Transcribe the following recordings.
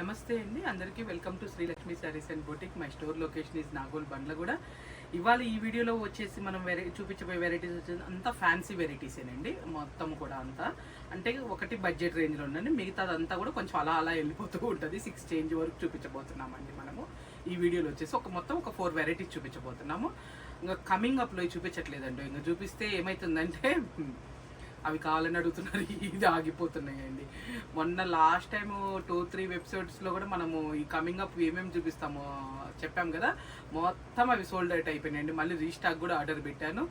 నమస్తే అండి అందరికీ welcome to Srilakshmi saris and boutique. My store location is Nagole Bandlaguda. ఇవాళ ఈ వీడియోలో వచ్చేసి మనం చూపించబోయే వెరైటీస్ వచ్చేసి అంతా ఫ్యాన్సీ వెరైటీసేనండి. మొత్తం కూడా అంతా అంటే ఒకటి బడ్జెట్ రేంజ్లో ఉందండి, మిగతాదంతా కూడా కొంచెం అలా అలా వెళ్ళిపోతూ ఉంటుంది. 6 చేంజ్ వరకు చూపించబోతున్నామండి మనము ఈ వీడియోలో వచ్చేసి. మొత్తం ఒక 4 వెరైటీస్ చూపించబోతున్నాము. ఇంకా కమింగ్ అప్లో చూపించట్లేదండి. ఇంకా చూపిస్తే ఏమవుతుందంటే అవి కావాలని అడుగుతున్నారు, ఇది ఆగిపోతున్నాయండి. మొన్న లాస్ట్ టైము 2-3 ఎపిసోడ్స్లో కూడా మనము ఈ కమింగ్ అప్ ఏమేమి చూపిస్తామో చెప్పాం కదా, మొత్తం అవి సోల్డ్ అవుట్ అయిపోయినాయండి. మళ్ళీ రీస్టాక్ కూడా ఆర్డర్ పెట్టాను.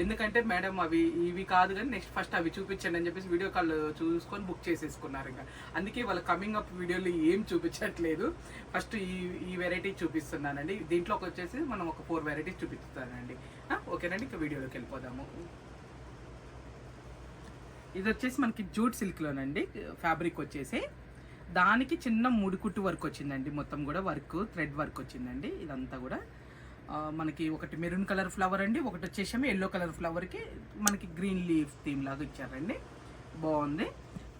ఎందుకంటే మేడం అవి ఇవి కాదు కానీ నెక్స్ట్ ఫస్ట్ అవి చూపించండి అని చెప్పేసి వీడియో కాల్ చూసుకొని బుక్ చేసేసుకున్నారు. ఇంకా అందుకే వాళ్ళ కమింగ్ అప్ వీడియోలు ఏం చూపించట్లేదు. ఫస్ట్ ఈ వెరైటీ చూపిస్తున్నానండి. దీంట్లోకి వచ్చేసి మనం ఒక 4 వెరైటీస్ చూపిస్తానండి. ఓకేనండి, ఇంకా వీడియోలోకి వెళ్ళిపోదాము. ఇది వచ్చేసి మనకి జూట్ సిల్క్లోనండి. ఫ్యాబ్రిక్ వచ్చేసి దానికి చిన్న ముడికుట్టు వర్క్ వచ్చిందండి. మొత్తం కూడా వర్క్ థ్రెడ్ వర్క్ వచ్చిందండి. ఇదంతా కూడా మనకి ఒకటి మెరూన్ కలర్ ఫ్లవర్ అండి, ఒకటి వచ్చేసి ఎల్లో కలర్ ఫ్లవర్కి మనకి గ్రీన్ లీఫ్ థీమ్ లాగా ఇచ్చారండి. బాగుంది.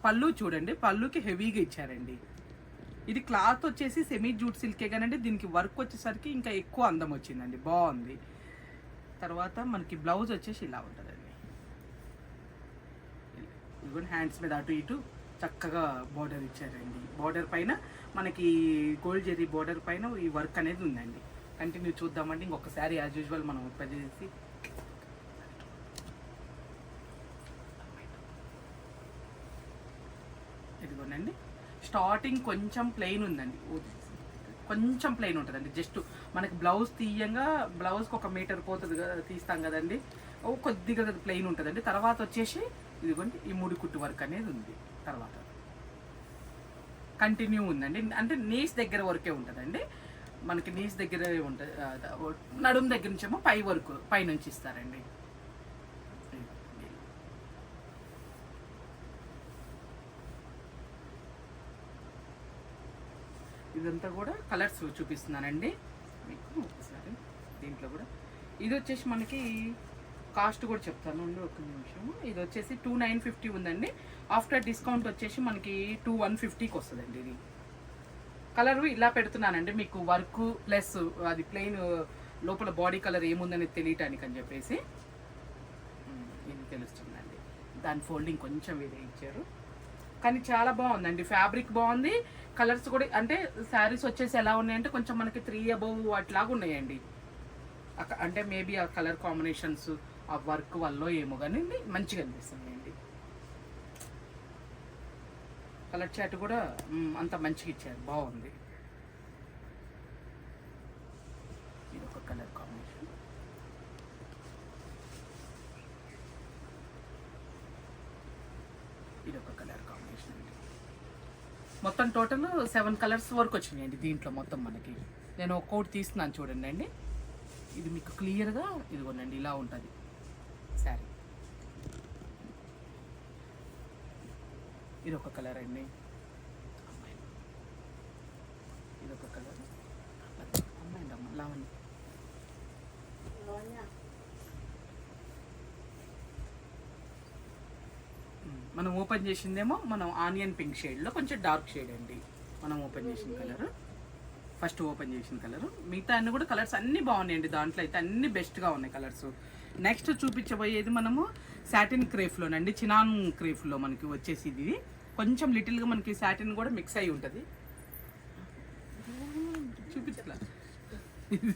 పళ్ళు చూడండి, పళ్ళుకి హెవీగా ఇచ్చారండి. ఇది క్లాత్ వచ్చేసి సెమీ జూట్ సిల్కే కానండి, దీనికి వర్క్ వచ్చేసరికి ఇంకా ఎక్కువ అందం వచ్చిందండి. బాగుంది. తర్వాత మనకి బ్లౌజ్ వచ్చేసి ఇలా ఉంటుందండి. ఇదిగోండి, హ్యాండ్స్ మీద అటు ఇటు చక్కగా బార్డర్ ఇచ్చారండి. బార్డర్ పైన మనకి గోల్డ్ జెరీ బార్డర్ పైన ఈ వర్క్ అనేది ఉందండి. కంటిన్యూ చూద్దామండి. ఇంకొకసారి యాజ్ యూజువల్ మనం ఓపెన్ చేసి ఇదిగోనండి. స్టార్టింగ్ కొంచెం ప్లెయిన్ ఉందండి, కొంచెం ప్లెయిన్ ఉంటుందండి. జస్ట్ మనకి బ్లౌజ్ తీయంగా బ్లౌజ్కి 1 మీటర్ పోతుంది కదా, తీస్తాం కదండి, కొద్దిగా ప్లెయిన్ ఉంటుందండి. తర్వాత వచ్చేసి ఇదిగోండి ఈ ముడికుట్టు వర్క్ అనేది ఉంది. తర్వాత కంటిన్యూ ఉందండి. అంటే నీస్ దగ్గర వరకే ఉంటుందండి. మనకి నీస్ దగ్గర ఉంటుంది, నడుము దగ్గర నుంచేమో పై వరకు పైనుంచి ఇస్తారండి. ఇదంతా కూడా కలర్స్ చూపిస్తున్నానండి మీకు ఒకసారి. దీంట్లో కూడా ఇది వచ్చేసి మనకి కాస్ట్ కూడా చెప్తాను అండి, ఒక నిమిషము. ఇది వచ్చేసి 2950 ఉందండి. ఆఫ్టర్ డిస్కౌంట్ వచ్చేసి మనకి 2150కి వస్తుందండి. ఇది కలరు ఇలా పెడుతున్నానండి మీకు వర్క్ ప్లస్ అది ప్లెయిన్ లోపల బాడీ కలర్ ఏముందనేది తెలియటానికి అని చెప్పేసి ఇది తెలుస్తుందండి. దాని ఫోల్డింగ్ కొంచెం వేరే ఇచ్చారు కానీ చాలా బాగుందండి. ఫ్యాబ్రిక్ బాగుంది, కలర్స్ కూడా. అంటే శారీస్ వచ్చేసి ఎలా ఉన్నాయంటే కొంచెం మనకి 3 అబవ్ అట్లాగా ఉన్నాయండి. అంటే మేబీ ఆ కలర్ కాంబినేషన్స్ ఆ వర్క్ వల్ల ఏమో కానీ మంచిగా అనిపిస్తున్నాయండి. కలర్ చాట్ కూడా అంత మంచిగా ఇచ్చారు, బాగుంది. ఇది ఒక కలర్ కాంబినేషన్. ఇది ఒక కలర్ కాంబినేషన్ అండి. మొత్తం టోటల్ 7 కలర్స్ వరకు వచ్చినాయండి దీంట్లో మొత్తం. మనకి నేను ఒక్కోటి తీస్తున్నాను చూడండి అండి. ఇది మీకు క్లియర్గా ఇదిగోనండి ఇలా ఉంటుంది శారీ. ఇది ఒక కలర్ అండి. ఇది ఒక కలర్. అమ్మాయి అమ్మ లావణ్య. మనం ఓపెన్ చేసిందేమో మనం ఆనియన్ పింక్ షేడ్లో కొంచెం డార్క్ షేడ్ అండి. మనం ఓపెన్ చేసిన కలర్, ఫస్ట్ ఓపెన్ చేసిన కలర్. మిగతా అన్ని కూడా కలర్స్ అన్నీ బాగున్నాయండి. దాంట్లో అయితే అన్ని బెస్ట్గా ఉన్నాయి కలర్స్. నెక్స్ట్ చూపించబోయేది మనము సాటిన్ క్రేఫ్లోనండి. చినాన్ క్రేఫ్లో మనకి వచ్చేసి ఇది కొంచెం లిటిల్గా మనకి సాటిన్ కూడా మిక్స్ అయి ఉంటుంది. చూపించలా ఇది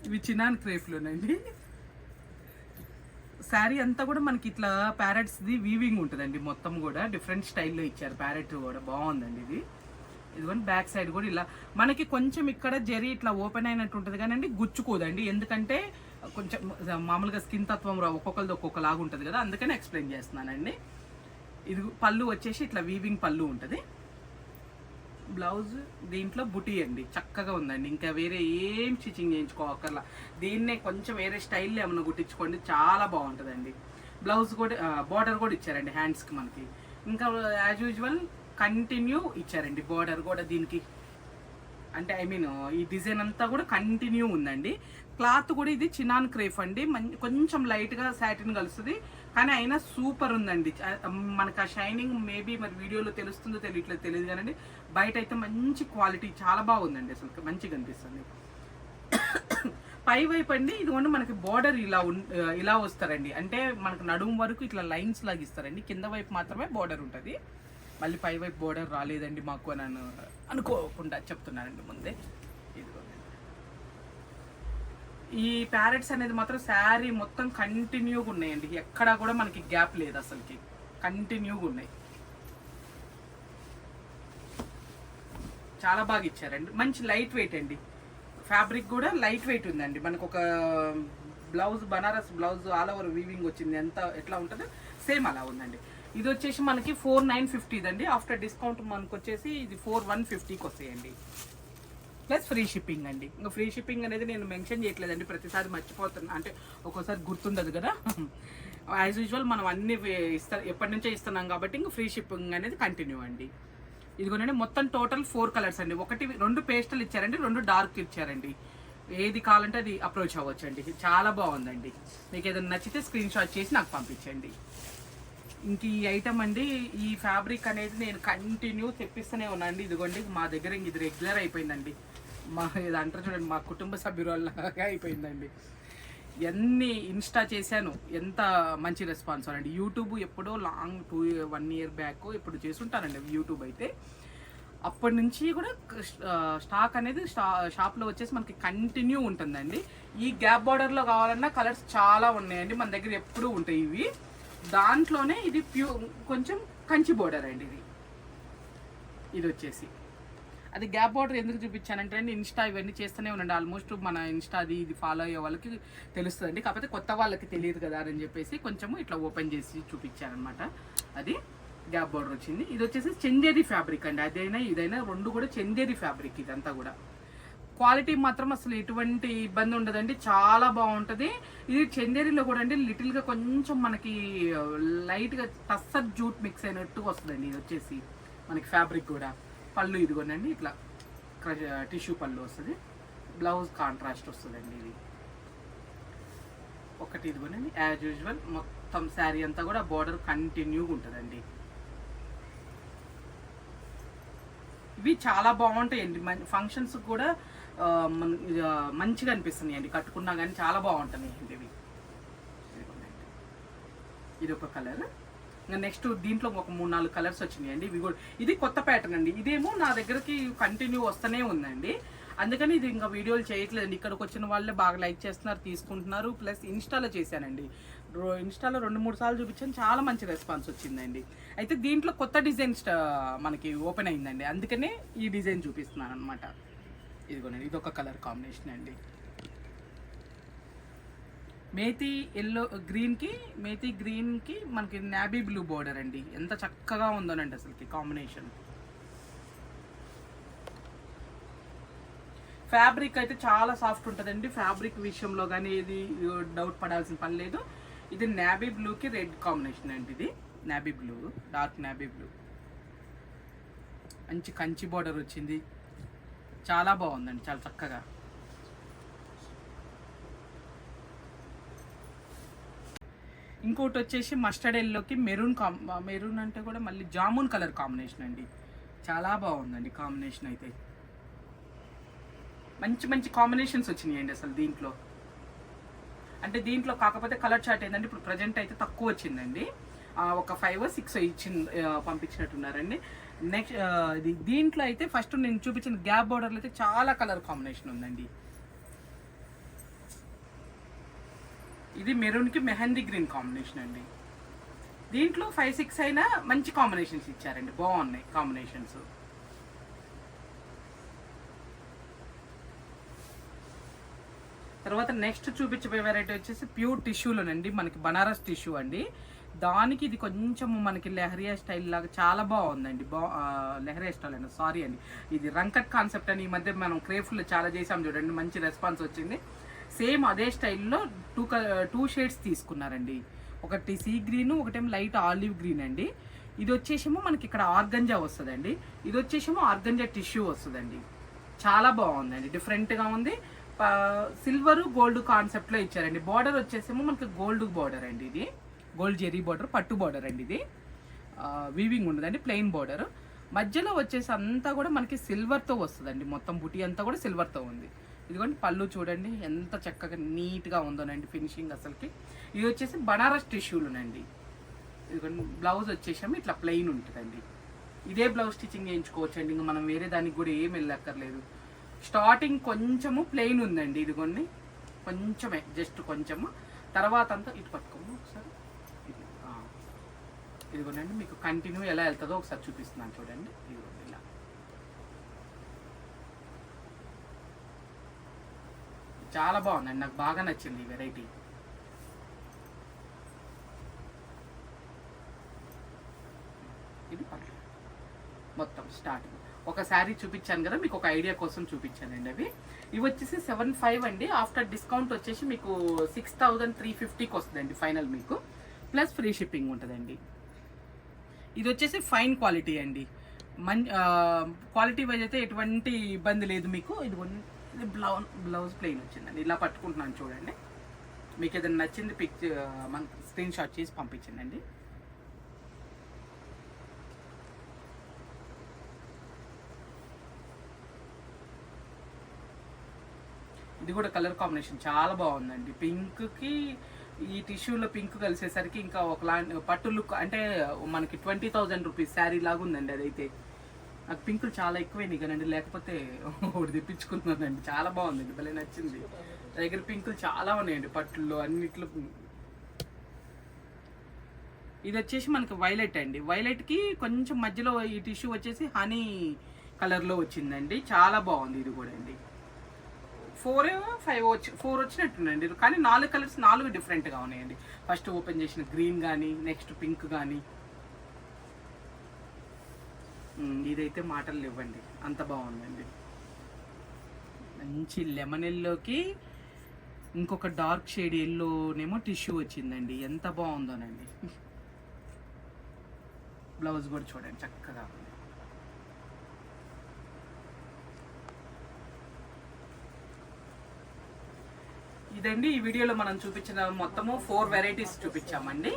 ఇవి చినాన్ క్రేఫ్లోనండి. శారీ అంతా కూడా మనకి ఇట్లా ప్యారెట్స్ది వీవింగ్ ఉంటుందండి. మొత్తం కూడా డిఫరెంట్ స్టైల్లో ఇచ్చారు. ప్యారెట్ కూడా బాగుందండి ఇది. ఇదిగోండి బ్యాక్ సైడ్ కూడా ఇలా మనకి కొంచెం ఇక్కడ జరీ ఇట్లా ఓపెన్ అయినట్టు ఉంటుంది కానీ గుచ్చుకోదండి. ఎందుకంటే కొంచెం మామూలుగా స్కిన్ తత్వం ఒక్కొక్కరిది ఒక్కొక్కలాగా ఉంటుంది కదా, అందుకని ఎక్స్ప్లెయిన్ చేస్తున్నానండి. ఇది పళ్ళు వచ్చేసి ఇట్లా వీవింగ్ పళ్ళు ఉంటుంది. బ్లౌజ్ దీంట్లో బుటీ అండి, చక్కగా ఉందండి. ఇంకా వేరే ఏం స్టిచ్చింగ్ చేయించుకోవక్కర్లా. దీన్నే కొంచెం వేరే స్టైల్లో ఏమన్నా కుట్టించుకోండి, చాలా బాగుంటుందండి. బ్లౌజ్ కూడా బార్డర్ కూడా ఇచ్చారండి హ్యాండ్స్కి మనకి. ఇంకా యాజ్ యూజువల్ కంటిన్యూ ఇచ్చారండి బార్డర్ కూడా దీనికి. అంటే ఈ డిజైన్ అంతా కూడా కంటిన్యూ ఉందండి. క్లాత్ కూడా ఇది చినాన్ క్రేఫ్ అండి. కొంచెం లైట్గా సాటిన్ కలుస్తుంది, కానీ అయినా సూపర్ ఉందండి. మనకు ఆ షైనింగ్ మేబీ మరి వీడియోలో తెలుస్తుందో తెలియదు కానీ బయట అయితే మంచి క్వాలిటీ చాలా బాగుందండి. అసలు మంచిగా అనిపిస్తుంది. పై వైపు అండి ఇదిగోండి మనకి బార్డర్ ఇలా వస్తారండి. అంటే మనకు నడుము వరకు ఇట్లా లైన్స్ లాగా ఇస్తారండి. కింద వైపు మాత్రమే బార్డర్ ఉంటుంది. మళ్ళీ పై వైపు బార్డర్ రాలేదండి మాకు అని అనుకోకుండా చెప్తున్నానండి ముందే. ఇదిగోండి ఈ ప్యారెట్స్ అనేది మాత్రం శారీ మొత్తం కంటిన్యూగా ఉన్నాయండి. ఎక్కడా కూడా మనకి గ్యాప్ లేదు, అసలుకి కంటిన్యూగా ఉన్నాయి. చాలా బాగా ఇచ్చారండి. మంచి లైట్ వెయిట్ అండి. ఫ్యాబ్రిక్ కూడా లైట్ వెయిట్ ఉందండి. మనకు ఒక blouse Banaras blouse all over weaving వచ్చింది, ఎట్లా ఉంటుందో సేమ్ అలా ఉందండి. ఇది వచ్చేసి మనకి 4950 అండి. ఆఫ్టర్ డిస్కౌంట్ మనకు వచ్చేసి ఇది 4150కి వస్తాయండి. ప్లస్ ఫ్రీ షిప్పింగ్ అండి. ఇంకా ఫ్రీ షిప్పింగ్ అనేది నేను మెన్షన్ చేయట్లేదండి, ప్రతిసారి మర్చిపోతున్నా, అంటే ఒక్కోసారి గుర్తుండదు కదా. యాజ్ యూజువల్ మనం అన్ని ఎప్పటి నుంచో ఇస్తున్నాం కాబట్టి ఇంకా ఫ్రీ షిప్పింగ్ అనేది కంటిన్యూ అండి. ఇదిగోనండి మొత్తం టోటల్ 4 కలర్స్ అండి. 2 పేస్టల్ ఇచ్చారండి, 2 డార్క్ ఇచ్చారండి. ఏది కావాలంటే అది అప్రోచ్ అవ్వచ్చు అండి. చాలా బాగుందండి. మీకు ఏదైనా నచ్చితే స్క్రీన్ షాట్ చేసి నాకు పంపించండి. ఇంక ఈ ఐటమ్ అండి, ఈ ఫ్యాబ్రిక్ అనేది నేను కంటిన్యూ తెప్పిస్తూనే ఉన్నానండి. ఇదిగోండి మా దగ్గర ఇది రెగ్యులర్ అయిపోయిందండి. ఇది అంటారు చూడండి, మా కుటుంబ సభ్యురాల్లాగా అయిపోయిందండి. ఎన్ని ఇన్స్టా చేశాను, ఎంత మంచి రెస్పాన్స్ అండి. యూట్యూబ్ ఎప్పుడో లాంగ్ 1 year బ్యాక్ ఇప్పుడు చేసుంటానండి యూట్యూబ్ అయితే. అప్పటి నుంచి కూడా స్టాక్ అనేది షాప్లో వచ్చేసి మనకి కంటిన్యూ ఉంటుందండి. ఈ గ్యాప్ బార్డర్లో కావాలన్నా కలర్స్ చాలా ఉన్నాయండి మన దగ్గర, ఎప్పుడూ ఉంటాయి ఇవి. దాంట్లోనే ఇది కొంచెం కంచి బోర్డర్ అండి. ఇది వచ్చేసి అది గ్యాప్ బార్డర్ ఎందుకు చూపించానంటే అండి, ఇన్స్టా ఇవన్నీ చేస్తూనే ఉండండి. ఆల్మోస్ట్ మన ఇన్స్టా ఇది ఫాలో అయ్యే వాళ్ళకి తెలుస్తుందండి. కాకపోతే కొత్త వాళ్ళకి తెలియదు కదా అని చెప్పేసి కొంచెము ఇట్లా ఓపెన్ చేసి చూపించానమాట. అది గ్యాప్ బార్డర్ వచ్చింది. ఇది వచ్చేసి చందేరి ఫ్యాబ్రిక్ అండి. అదైనా ఇదైనా 2 కూడా చందేరి ఫ్యాబ్రిక్. ఇదంతా కూడా క్వాలిటీ మాత్రం అసలు ఎటువంటి ఇబ్బంది ఉండదండి, చాలా బాగుంటుంది. ఇది చందేరిలో కూడా అండి లిటిల్గా కొంచెం మనకి లైట్గా టస్సర్ జూట్ మిక్స్ అయినట్టు వస్తుందండి. ఇది వచ్చేసి మనకి ఫ్యాబ్రిక్ కూడా. పళ్ళు ఇదిగోనండి ఇట్లా టిష్యూ పళ్ళు వస్తుంది. బ్లౌజ్ కాంట్రాస్ట్ వస్తుందండి. ఇది ఒకటి ఇదిగోనండి యాజ్ యూజువల్ మొత్తం శారీ అంతా కూడా బార్డర్ కంటిన్యూగా ఉంటుందండి. ఇవి చాలా బాగుంటాయండి. ఫంక్షన్స్ కూడా మంచిగా అనిపిస్తున్నాయి అండి, కట్టుకున్నా కానీ చాలా బాగుంటున్నాయి అండి ఇవి. ఇది ఒక కలర్. ఇంకా నెక్స్ట్ దీంట్లో ఒక 3-4 కలర్స్ వచ్చినాయి అండి. ఇవి కూడా ఇది కొత్త ప్యాటర్న్ అండి. ఇదేమో నా దగ్గరకి కంటిన్యూ వస్తూనే ఉందండి, అందుకని ఇది ఇంకా వీడియోలు చేయట్లేదండి. ఇక్కడికి వచ్చిన వాళ్ళే బాగా లైక్ చేస్తున్నారు, తీసుకుంటున్నారు. ప్లస్ ఇన్స్టాలో చేశానండి, ఇన్స్టాలో 2-3 సార్లు చూపించాను, చాలా మంచి రెస్పాన్స్ వచ్చిందండి. అయితే దీంట్లో కొత్త డిజైన్ మనకి ఓపెన్ అయిందండి, అందుకనే ఈ డిజైన్ చూపిస్తున్నాను అనమాట. ఇదిగోనండి ఇది ఒక కలర్ కాంబినేషన్ అండి. మేతి ఎల్లో గ్రీన్కి మనకి నాబీ బ్లూ బోర్డర్ అండి. ఎంత చక్కగా ఉందోనండి అసలుకి కాంబినేషన్. ఫ్యాబ్రిక్ అయితే చాలా సాఫ్ట్ ఉంటుందండి. ఫ్యాబ్రిక్ విషయంలో కానీ ఏది డౌట్ పడాల్సిన పని లేదు. ఇది నాబీ బ్లూకి రెడ్ కాంబినేషన్ అండి. ఇది నాబీ బ్లూ, డార్క్ నాబీ బ్లూ, మంచి కంచి బోర్డర్ వచ్చింది. చాలా బాగుందండి, చాలా చక్కగా. ఇంకోటి వచ్చేసి మస్టర్డ్ ఎల్లోకి మెరూన్ అంటే కూడా మళ్ళీ జామున్ కలర్ కాంబినేషన్ అండి. చాలా బాగుందండి కాంబినేషన్ అయితే. మంచి మంచి కాంబినేషన్స్ వచ్చినాయండి అసలు దీంట్లో. అంటే దీంట్లో కాకపోతే కలర్ చార్ట్ ఏంటంటే ఇప్పుడు ప్రజెంట్ అయితే తక్కువ వచ్చిందండి, ఒక 5-6 పంపించినట్టున్నారండి. నెక్స్ట్ దీంట్లో అయితే ఫస్ట్ నేను చూపించిన గ్యాప్ బోర్డర్లో అయితే చాలా కలర్ కాంబినేషన్ ఉందండి. ఇది మెరూన్కి మెహందీ గ్రీన్ కాంబినేషన్ అండి. దీంట్లో 5-6 అయినా మంచి కాంబినేషన్స్ ఇచ్చారండి, బాగున్నాయి కాంబినేషన్స్. తర్వాత నెక్స్ట్ చూపించబోయే వెరైటీ వచ్చేసి ప్యూర్ టిష్యూలోనండి, మనకి బనారస్ టిష్యూ అండి. దానికి ఇది కొంచెం మనకి లెహరియా స్టైల్ లాగా చాలా బాగుందండి. లెహరియా స్టైల్ అండి, సారీ అండి, ఇది రంకట్ కాన్సెప్ట్ అని ఈ మధ్య మనం క్రేఫ్లో చాలా చేసాం చూడండి, మంచి రెస్పాన్స్ వచ్చింది. సేమ్ అదే స్టైల్లో 2 షేడ్స్ తీసుకున్నారండి. ఒకటి సీ గ్రీన్, ఒకటేమో లైట్ ఆలివ్ గ్రీన్ అండి. ఇది వచ్చేసేమో మనకి ఇక్కడ ఆర్గంజా వస్తుందండి, ఇది వచ్చేసేమో ఆర్గంజా టిష్యూ వస్తుందండి. చాలా బాగుందండి, డిఫరెంట్గా ఉంది. సిల్వర్ గోల్డ్ కాన్సెప్ట్లో ఇచ్చారండి. బార్డర్ వచ్చేసేమో మనకి గోల్డ్ బార్డర్ అండి. ఇది గోల్డ్ జెరీ బార్డర్, పట్టు బార్డర్ అండి ఇది. వీవింగ్ ఉండదండి, ప్లెయిన్ బార్డర్. మధ్యలో వచ్చేసి అంతా కూడా మనకి సిల్వర్తో వస్తుందండి, మొత్తం బుటీ అంతా కూడా సిల్వర్తో ఉంది. ఇదిగోండి పళ్ళు చూడండి ఎంత చక్కగా నీట్గా ఉందోనండి ఫినిషింగ్ అసలుకి. ఇది వచ్చేసి బనారస్ టిష్యూలునండి. ఇదిగోండి బ్లౌజ్ వచ్చేసాము ఇట్లా ప్లెయిన్ ఉంటుందండి. ఇదే బ్లౌజ్ స్టిచ్చింగ్ చేయించుకోవచ్చు అండి, ఇంకా మనం వేరే దానికి కూడా ఏం వెళ్ళక్కర్లేదు. స్టార్టింగ్ కొంచెము ప్లెయిన్ ఉందండి, ఇదిగోండి కొంచెమే, జస్ట్ కొంచెము. తర్వాత అంతా ఇటు పట్టుకోము ఒకసారి. ఇదిగోండి మీకు కంటిన్యూ ఎలా వెళ్తుందో ఒకసారి చూపిస్తున్నాను చూడండి. ఇదిగోండి ఇలా చాలా బాగుందండి, నాకు బాగా నచ్చింది ఈ వెరైటీ. ఇది పర్లేదు మొత్తం స్టార్టింగ్. ఒక శారీ చూపించాను కదా మీకు, ఒక ఐడియా కోసం చూపించానండి అవి. ఇవి వచ్చేసి 7,500 అండి. ఆఫ్టర్ డిస్కౌంట్ వచ్చేసి మీకు 6,350కి వస్తుందండి ఫైనల్ మీకు, ప్లస్ ఫ్రీ షిప్పింగ్ ఉంటుందండి. ఇది వచ్చేసి ఫైన్ క్వాలిటీ అండి, క్వాలిటీ వైజ్ అయితే ఎటువంటి ఇబ్బంది లేదు మీకు. ఇది బ్లౌజ్ ప్లెయిన్ వచ్చిందండి, ఇలా పట్టుకుంటున్నాను చూడండి. మీకు ఏదైనా నచ్చింది మన స్క్రీన్ షాట్ చేసి పంపించండి. ఇది కూడా కలర్ కాంబినేషన్ చాలా బాగుందండి. పింక్కి ఈ టిష్యూలో పింక్ కలిసేసరికి ఇంకా ఒకలాంటి పట్టు లుక్, అంటే మనకి 20,000 రూపీస్ శారీ లాగా ఉందండి అదైతే. నాకు పింకులు చాలా ఎక్కువైనాయి కానండి, లేకపోతే ఒకటి తెప్పించుకున్నానండి. చాలా బాగుందండి, భలే నచ్చింది. దగ్గర పింకులు చాలా ఉన్నాయండి పట్టుల్లో అన్నిట్లో. ఇది వచ్చేసి మనకి వైలెట్ అండి. వైలెట్కి కొంచెం మధ్యలో ఈ టిష్యూ వచ్చేసి హనీ కలర్లో వచ్చిందండి, చాలా బాగుంది ఇది కూడా అండి. 4 వచ్చినట్టుందండి, కానీ 4 కలర్స్ 4 డిఫరెంట్గా ఉన్నాయండి. ఫస్ట్ ఓపెన్ చేసిన గ్రీన్ కానీ, నెక్స్ట్ పింక్ కానీ. ఇదైతే మాటలు ఇవ్వండి, అంత బాగుందండి. మంచి లెమన్ ఎల్లోకి ఇంకొక డార్క్ షేడ్ ఎల్లోనేమో టిష్యూ వచ్చిందండి, ఎంత బాగుందోనండి. బ్లౌజ్ కూడా చూడండి చక్కగా ఉంది. ఇదండి ఈ వీడియోలో మనం చూపించిన మొత్తము 4 వెరైటీస్ చూపించామండి.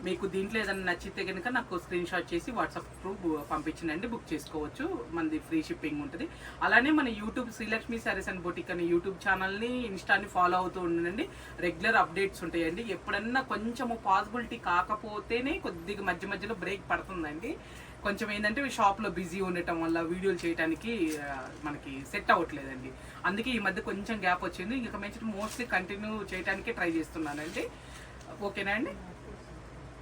మీకు దీంట్లో ఏదైనా నచ్చితే కనుక నాకు స్క్రీన్ షాట్ చేసి వాట్సాప్ త్రూ పంపించండి, బుక్ చేసుకోవచ్చు. మనది ఫ్రీ షిప్పింగ్ ఉంటుంది. అలానే మన YouTube Srilakshmi saris and boutique అనే యూట్యూబ్ ఛానల్ని, ఇన్స్టాని ఫాలో అవుతూ ఉండండి. రెగ్యులర్ అప్డేట్స్ ఉంటాయండి. ఎప్పుడన్నా కొంచెము పాసిబిలిటీ కాకపోతేనే కొద్దిగా మధ్య మధ్యలో బ్రేక్ పడుతుందండి. కొంచెం ఏంటంటే షాప్లో బిజీ ఉండటం వల్ల వీడియోలు చేయడానికి మనకి సెట్ అవ్వట్లేదండి. అందుకే ఈ మధ్య కొంచెం గ్యాప్ వచ్చింది. ఇంకా మంచి మోస్ట్లీ కంటిన్యూ చేయడానికే ట్రై చేస్తున్నానండి. ఓకేనా అండి.